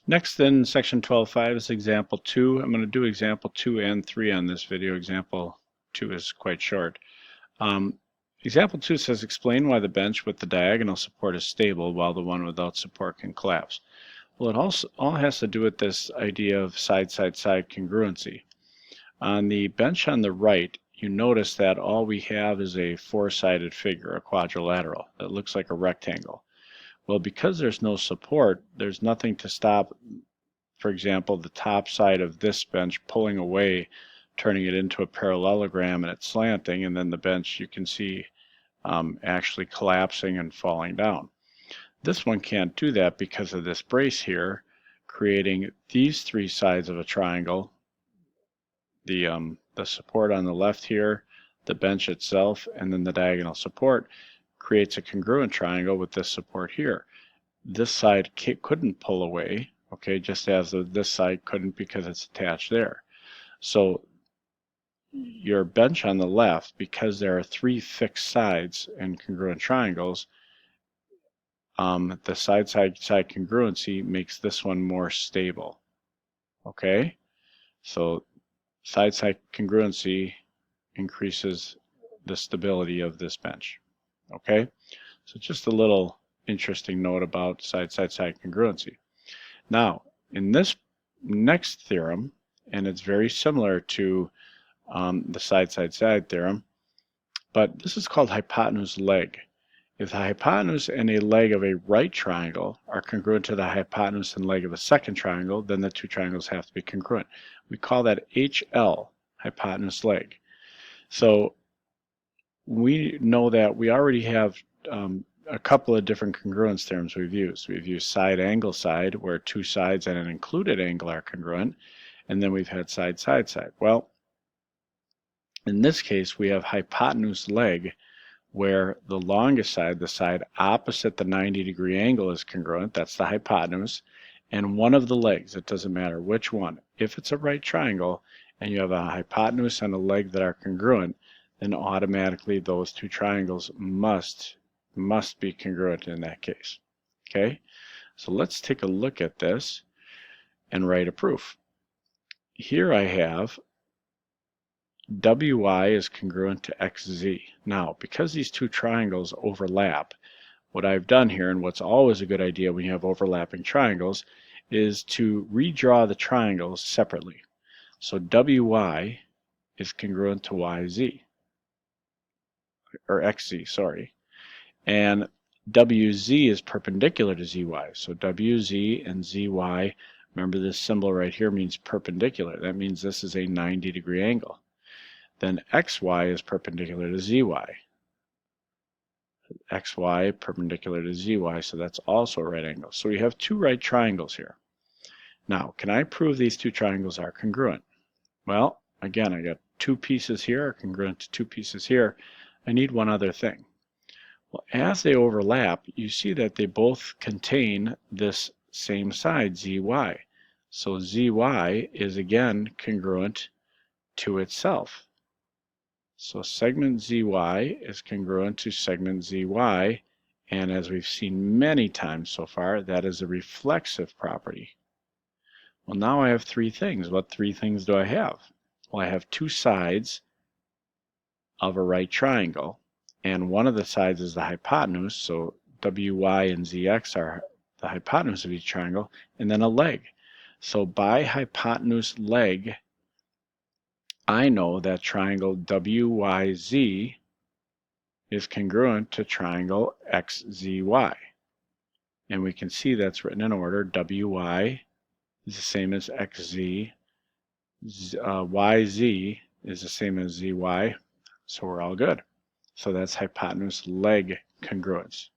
Next in section 12.5 is example 2. I'm going to do example 2 and 3 on this video. Example 2 is quite short. Example 2 says explain why the bench with the diagonal support is stable while the one without support can collapse. Well, it also all has to do with this idea of side-side-side congruency. On the bench on the right, you notice that all we have is a four-sided figure, a quadrilateral, that looks like a rectangle. Well, because there's no support, there's nothing to stop, for example, the top side of this bench pulling away, turning it into a parallelogram, and it's slanting, and then the bench you can see actually collapsing and falling down. This one can't do that because of this brace here, creating these three sides of a triangle. The support on the left here, the bench itself, and then the diagonal support creates a congruent triangle with this support here. This side couldn't pull away, okay, just as this side couldn't because it's attached there. So your bench on the left, because there are three fixed sides in congruent triangles, the side-side-side congruency makes this one more stable. Okay, so side-side congruency increases the stability of this bench. Okay, so just a little interesting note about side-side-side congruency. Now, in this next theorem, and it's very similar to the side-side-side theorem, but this is called hypotenuse leg. If the hypotenuse and a leg of a right triangle are congruent to the hypotenuse and leg of a second triangle, then the two triangles have to be congruent. We call that HL, hypotenuse leg. So we know that we already have a couple of different congruence theorems we've used. We've used side angle side, where two sides and an included angle are congruent, and then we've had side side side. Well, in this case, we have hypotenuse leg, where the longest side, the side opposite the 90-degree angle, is congruent. That's the hypotenuse. And one of the legs, it doesn't matter which one, if it's a right triangle and you have a hypotenuse and a leg that are congruent, then automatically those two triangles must be congruent in that case. Okay, so let's take a look at this and write a proof. Here I have WY is congruent to XZ. Now, because these two triangles overlap, what I've done here, and what's always a good idea when you have overlapping triangles, is to redraw the triangles separately. So WY is congruent to YZ, or XZ, sorry. And WZ is perpendicular to ZY. So WZ and ZY, remember this symbol right here means perpendicular. That means this is a 90-degree angle. Then XY is perpendicular to ZY. XY perpendicular to ZY, so that's also a right angle. So we have two right triangles here. Now, can I prove these two triangles are congruent? Well, again, I got two pieces here are congruent to two pieces here. I need one other thing. Well, as they overlap, you see that they both contain this same side, ZY. So ZY is again congruent to itself. So segment ZY is congruent to segment ZY, and as we've seen many times so far, that is a reflexive property. Well, now I have three things. What three things do I have? Well, I have two sides of a right triangle, and one of the sides is the hypotenuse, so WY and ZX are the hypotenuse of each triangle, and then a leg. So by hypotenuse leg, I know that triangle WYZ is congruent to triangle XZY. And we can see that's written in order. WY is the same as XZ. YZ is the same as ZY. So we're all good. So that's hypotenuse leg congruence.